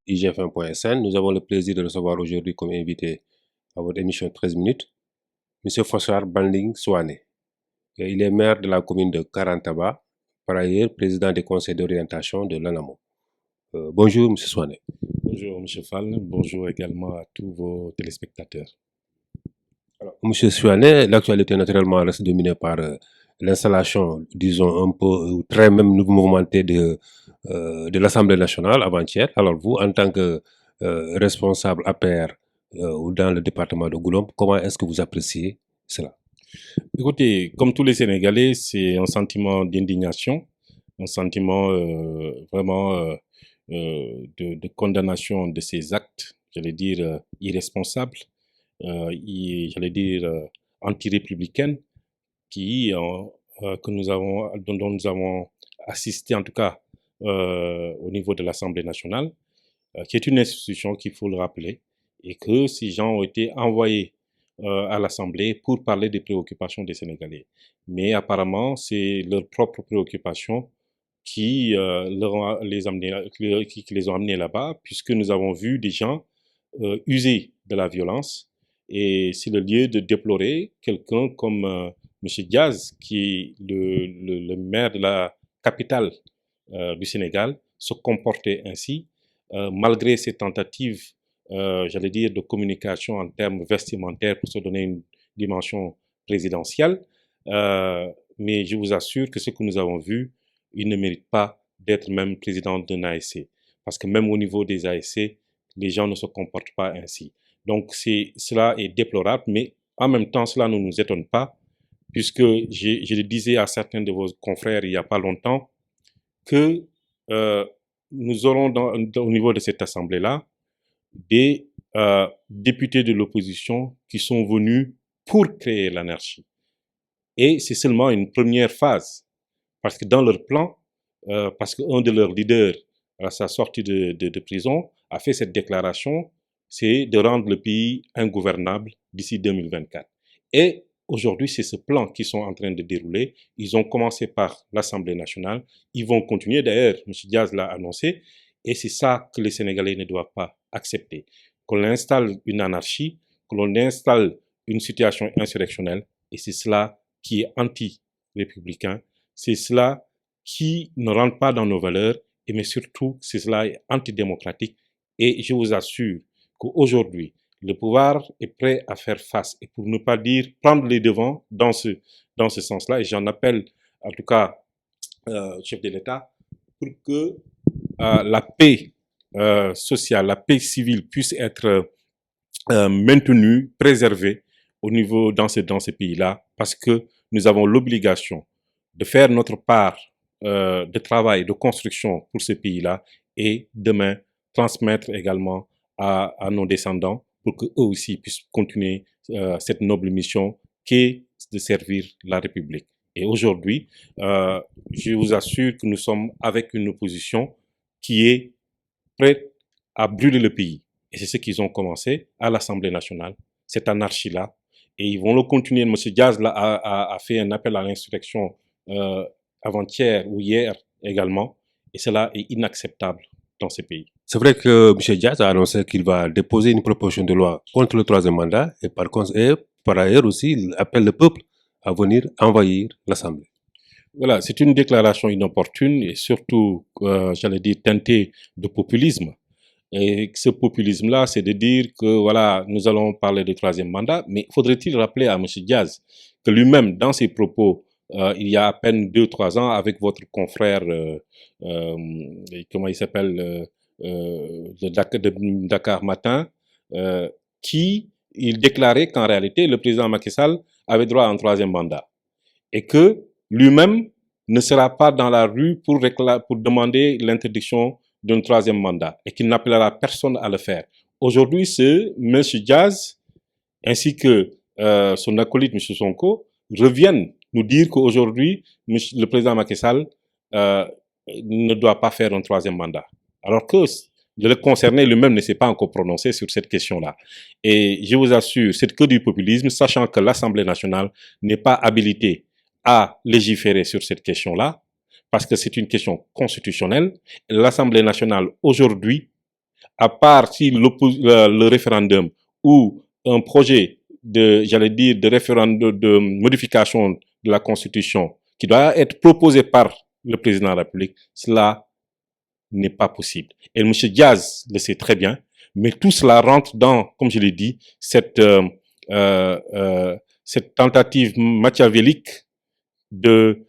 IGF1.sn. Nous avons le plaisir de recevoir aujourd'hui comme invité à votre émission 13 minutes, M. Fossard Banding Souane. Il est maire de la commune de Karantaba, par ailleurs président des conseils d'orientation de l'ANAMO. Bonjour M. Souane. Bonjour M. Fall, bonjour également à tous vos téléspectateurs. Alors, M. Souane, l'actualité naturellement reste dominée par l'installation, disons un peu, très même mouvementée de l'Assemblée nationale avant-hier. Alors vous, en tant que responsable APR ou dans le département de Goulombe, comment est-ce que vous appréciez cela? Écoutez, comme tous les Sénégalais, c'est un sentiment d'indignation, un sentiment de condamnation de ces actes, j'allais dire irresponsables, j'allais dire anti-républicaines, dont nous avons assisté en tout cas au niveau de l'Assemblée nationale, qui est une institution qu'il faut le rappeler, et que ces gens ont été envoyés à l'Assemblée pour parler des préoccupations des Sénégalais. Mais apparemment, c'est leurs propres préoccupations qui les ont amenés là-bas, puisque nous avons vu des gens user de la violence. Et c'est le lieu de déplorer quelqu'un comme M. Diaz, qui est le maire de la capitale du Sénégal, se comporter ainsi, malgré ses tentatives, j'allais dire, de communication en termes vestimentaires pour se donner une dimension présidentielle. Mais je vous assure que ce que nous avons vu, il ne mérite pas d'être même président d'un ASC. Parce que même au niveau des ASC, les gens ne se comportent pas ainsi. Donc cela est déplorable, mais en même temps, cela ne nous étonne pas, puisque je le disais à certains de vos confrères il n'y a pas longtemps, que nous aurons au niveau de cette assemblée-là des députés de l'opposition qui sont venus pour créer l'anarchie. Et c'est seulement une première phase, parce que dans leur plan, parce qu'un de leurs leaders, à sa sortie de prison, a fait cette déclaration, c'est de rendre le pays ingouvernable d'ici 2024. Et aujourd'hui, c'est ce plan qu'ils sont en train de dérouler. Ils ont commencé par l'Assemblée nationale. Ils vont continuer. D'ailleurs, M. Diaz l'a annoncé. Et c'est ça que les Sénégalais ne doivent pas accepter. Qu'on installe une anarchie, que l'on installe une situation insurrectionnelle. Et c'est cela qui est anti-républicain. C'est cela qui ne rentre pas dans nos valeurs. Mais surtout, c'est cela est antidémocratique. Et je vous assure qu'aujourd'hui, le pouvoir est prêt à faire face, et pour ne pas dire prendre les devants dans ce sens-là. Et j'en appelle en tout cas chef de l'État pour que la paix sociale, la paix civile puisse être maintenue, préservée au niveau dans ces pays-là, parce que nous avons l'obligation de faire notre part de travail, de construction pour ces pays-là, et demain transmettre également à nos descendants pour qu'eux aussi puissent continuer cette noble mission qui est de servir la République. Et aujourd'hui, je vous assure que nous sommes avec une opposition qui est prête à brûler le pays. Et c'est ce qu'ils ont commencé à l'Assemblée nationale, cette anarchie-là. Et ils vont le continuer. M. Diaz là, a fait un appel à l'insurrection avant-hier ou hier également. Et cela est inacceptable dans ces pays. C'est vrai que M. Diaz a annoncé qu'il va déposer une proposition de loi contre le troisième mandat et par ailleurs aussi, il appelle le peuple à venir envahir l'Assemblée. Voilà, c'est une déclaration inopportune et surtout, j'allais dire, teintée de populisme. Et ce populisme-là, c'est de dire que, voilà, nous allons parler de troisième mandat, mais faudrait-il rappeler à M. Diaz que lui-même, dans ses propos, il y a à peine 2-3 ans, avec votre confrère, comment il s'appelle, de Dakar Matin, il déclarait qu'en réalité, le président Macky Sall avait droit à un troisième mandat. Et que lui-même ne sera pas dans la rue pour demander l'interdiction d'un troisième mandat, et qu'il n'appellera personne à le faire. Aujourd'hui, c'est M. Diaz ainsi que son acolyte M. Sonko reviennent nous dire qu'aujourd'hui, le président Macky Sall ne doit pas faire un troisième mandat. Alors que le concerné lui-même ne s'est pas encore prononcé sur cette question-là. Et je vous assure, c'est que du populisme, sachant que l'Assemblée nationale n'est pas habilitée à légiférer sur cette question-là, parce que c'est une question constitutionnelle. L'Assemblée nationale, aujourd'hui, à part si le référendum ou un projet j'allais dire, de référendum, de modification de la Constitution qui doit être proposé par le président de la République, cela n'est pas possible. Et M. Diaz le sait très bien, mais tout cela rentre dans, comme je l'ai dit, cette tentative machiavélique de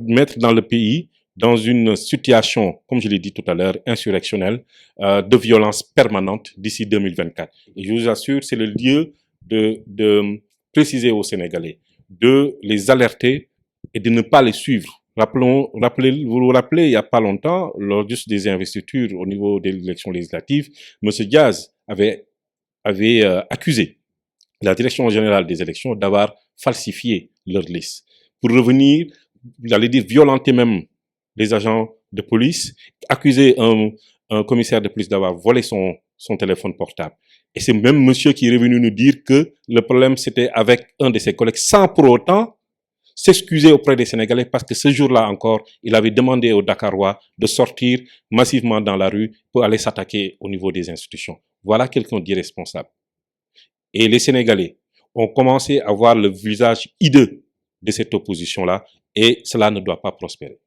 mettre dans le pays dans une situation, comme je l'ai dit tout à l'heure, insurrectionnelle, de violence permanente d'ici 2024. Et je vous assure, c'est le lieu de préciser aux Sénégalais, de les alerter et de ne pas les suivre. Vous vous rappelez, il n'y a pas longtemps, lors juste des investitures au niveau des élections législatives, M. Diaz avait accusé la direction générale des élections d'avoir falsifié leur liste. Pour revenir, j'allais dire violenter même les agents de police, accuser un commissaire de police d'avoir volé son téléphone portable. Et c'est même monsieur qui est revenu nous dire que le problème c'était avec un de ses collègues, sans pour autant s'excuser auprès des Sénégalais, parce que ce jour-là encore, il avait demandé aux Dakarois de sortir massivement dans la rue pour aller s'attaquer au niveau des institutions. Voilà quelqu'un d'irresponsable. Et les Sénégalais ont commencé à voir le visage hideux de cette opposition-là, et cela ne doit pas prospérer.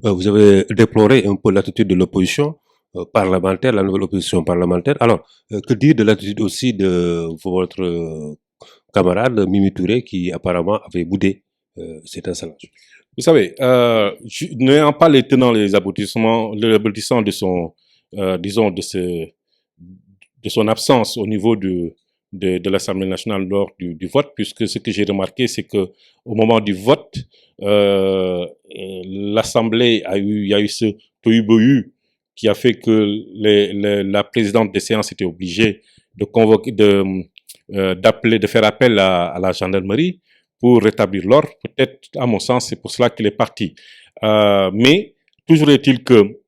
Vous avez déploré un peu l'attitude de l'opposition parlementaire, la nouvelle opposition parlementaire. Alors, que dire de l'attitude aussi de votre camarade Mimi Touré, qui apparemment avait boudé cette installation? Vous savez, n'ayant pas les tenants, les aboutissants de son, disons, de son absence au niveau de l'Assemblée nationale lors du vote, puisque ce que j'ai remarqué, c'est que au moment du vote, l'Assemblée il y a eu ce tohu-bohu qui a fait que la présidente des séances était obligée de convoquer, de faire appel à la gendarmerie pour rétablir l'ordre. Peut-être, à mon sens, c'est pour cela qu'il est parti. Mais toujours est-il que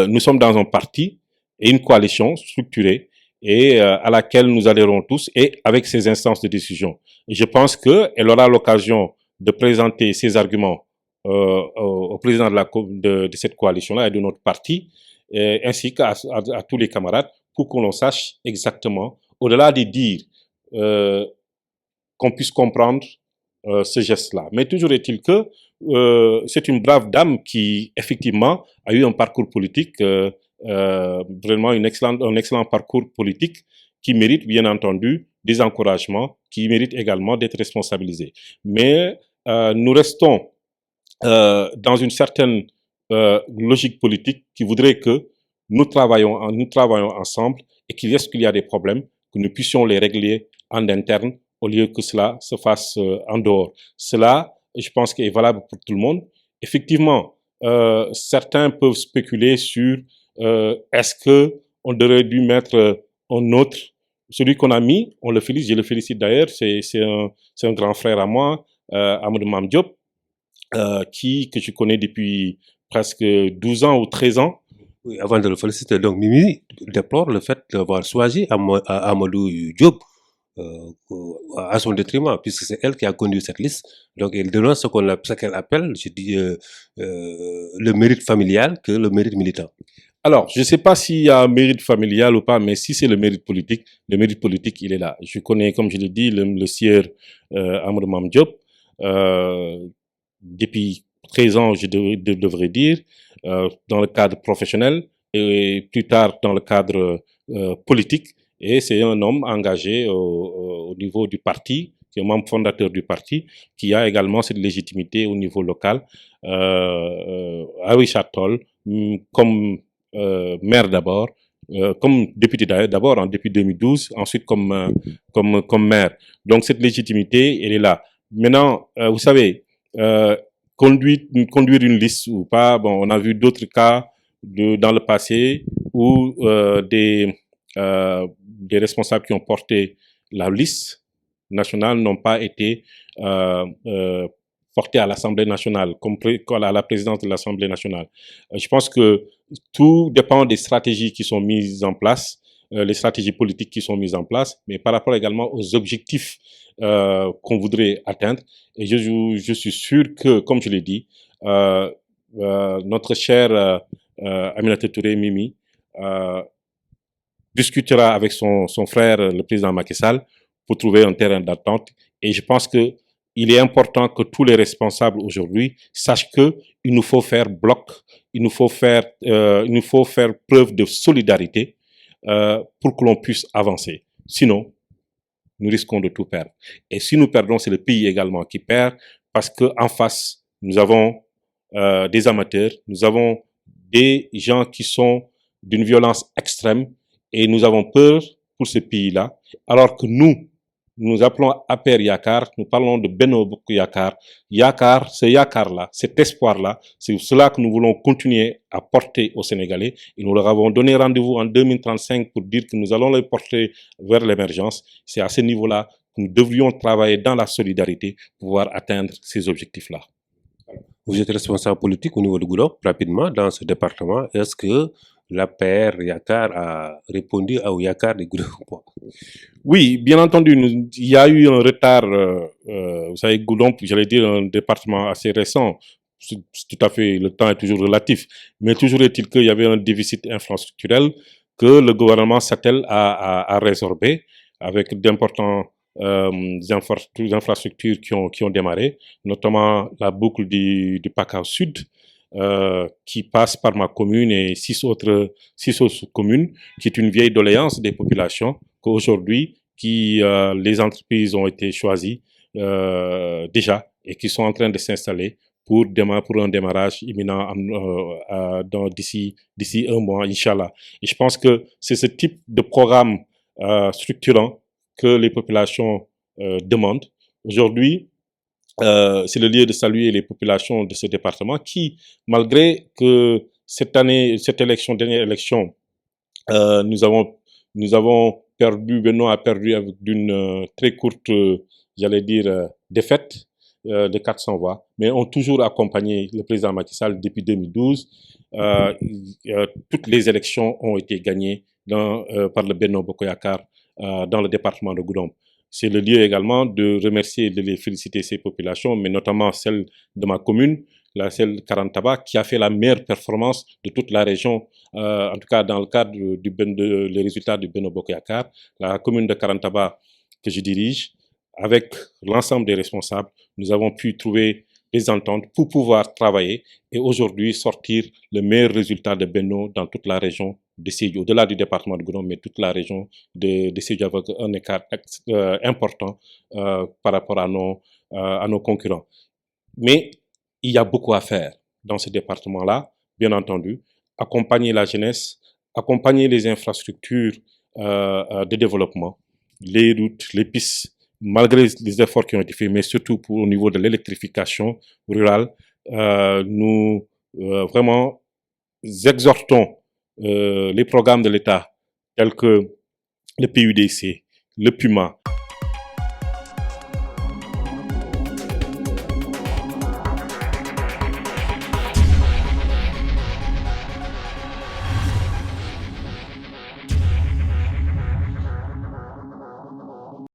nous sommes dans un parti et une coalition structurée et à laquelle nous adhérons tous, et avec ses instances de décision. Et je pense qu'elle aura l'occasion de présenter ses arguments au président de cette coalition-là et de notre parti, ainsi qu'à tous les camarades, pour qu'on sache exactement, au-delà de dire qu'on puisse comprendre ce geste-là. Mais toujours est-il que c'est une brave dame qui, effectivement, a eu un parcours politique, vraiment un excellent parcours politique, qui mérite, bien entendu, des encouragements, qui mérite également d'être responsabilisée. Mais nous restons dans une certaine logique politique qui voudrait que nous travaillons ensemble, et qu'il y a des problèmes, que nous puissions les régler en interne, au lieu que cela se fasse en dehors. Cela, je pense, est valable pour tout le monde. Effectivement, certains peuvent spéculer sur est-ce que on devrait dû mettre un autre. Celui qu'on a mis, on le félicite, je le félicite d'ailleurs, c'est un grand frère à moi, Amadou Mame Diop, que je connais depuis presque 12 ans ou 13 ans. Oui, avant de le féliciter, donc Mimi déplore le fait d'avoir choisi Amadou Diop à son détriment, puisque c'est elle qui a conduit cette liste. Donc elle dénonce ce qu'elle appelle, je dis, le mérite familial que le mérite militant. Alors, je ne sais pas s'il y a un mérite familial ou pas, mais si c'est le mérite politique, il est là. Je connais, comme je l'ai dit, le sieur Amadou Mame Diop, depuis 13 ans, je devrais dire, dans le cadre professionnel et plus tard dans le cadre politique. Et c'est un homme engagé au niveau du parti, qui est membre fondateur du parti, qui a également cette légitimité au niveau local. À Richard Toll, comme maire d'abord, comme député d'abord depuis 2012, ensuite comme maire. Donc cette légitimité, elle est là. Maintenant, vous savez, conduire une liste ou pas, bon, on a vu d'autres cas dans le passé où des responsables qui ont porté la liste nationale n'ont pas été portés à l'Assemblée nationale, comme à la présidence de l'Assemblée nationale. Je pense que tout dépend des stratégies qui sont mises en place, les stratégies politiques qui sont mises en place, mais par rapport également aux objectifs qu'on voudrait atteindre. Et je suis sûr que, comme je l'ai dit, notre chère Aminata Touré Mimi discutera avec son frère, le président Macky Sall, pour trouver un terrain d'attente. Et je pense que il est important que tous les responsables aujourd'hui sachent que il nous faut faire bloc, il nous faut faire preuve de solidarité pour que l'on puisse avancer. Sinon, nous risquons de tout perdre. Et si nous perdons, c'est le pays également qui perd, parce que en face, nous avons des amateurs, nous avons des gens qui sont d'une violence extrême, et nous avons peur pour ce pays-là, alors que nous appelons APR Yakar, nous parlons de Benno Bokk Yakar. Yakar, ce Yakar-là, cet espoir-là, c'est cela que nous voulons continuer à porter aux Sénégalais. Et nous leur avons donné rendez-vous en 2035 pour dire que nous allons les porter vers l'émergence. C'est à ce niveau-là que nous devrions travailler dans la solidarité pour pouvoir atteindre ces objectifs-là. Vous êtes responsable politique au niveau de Goudomp, rapidement, dans ce département. Est-ce que l'APR Yakar a répondu au Yakar de Goudomp? Oui, bien entendu, il y a eu un retard. Vous savez, Goudomp, j'allais dire, un département assez récent. C'est tout à fait, le temps est toujours relatif. Mais toujours est-il qu'il y avait un déficit infrastructurel que le gouvernement s'attelle à résorber avec d'importants infrastructures qui ont démarré, notamment la boucle du Pakao Sud, qui passe par ma commune et six autres communes, qui est une vieille doléance des populations, qu'aujourd'hui, les entreprises ont été choisies déjà et qui sont en train de s'installer pour un démarrage imminent d'ici un mois, Inch'Allah. Et je pense que c'est ce type de programme structurant que les populations demandent. Aujourd'hui, c'est le lieu de saluer les populations de ce département qui, malgré que dernière élection, nous avons perdu, Benoît a perdu avec d'une très courte, j'allais dire, défaite de 400 voix, mais ont toujours accompagné le président Macky Sall depuis 2012. Toutes les élections ont été gagnées par le Benno Bokk Yakaar dans le département de Goudomp. C'est le lieu également de remercier et de les féliciter ces populations, mais notamment celle de ma commune, celle de Karantaba, qui a fait la meilleure performance de toute la région, en tout cas dans le cadre des résultats du Benno Bokk Yakaar. La commune de Karantaba que je dirige, avec l'ensemble des responsables, nous avons pu trouver des ententes pour pouvoir travailler et aujourd'hui sortir le meilleur résultat de Benno dans toute la région de Sédhiou, au-delà du département de Goudomp, mais toute la région de Sédhiou avec un écart important par rapport à nos concurrents. Mais il y a beaucoup à faire dans ce département-là, bien entendu. Accompagner la jeunesse, accompagner les infrastructures de développement, les routes, les pistes, malgré les efforts qui ont été faits, mais surtout au niveau de l'électrification rurale, nous vraiment exhortons les programmes de l'État tels que le PUDC, le PUMA,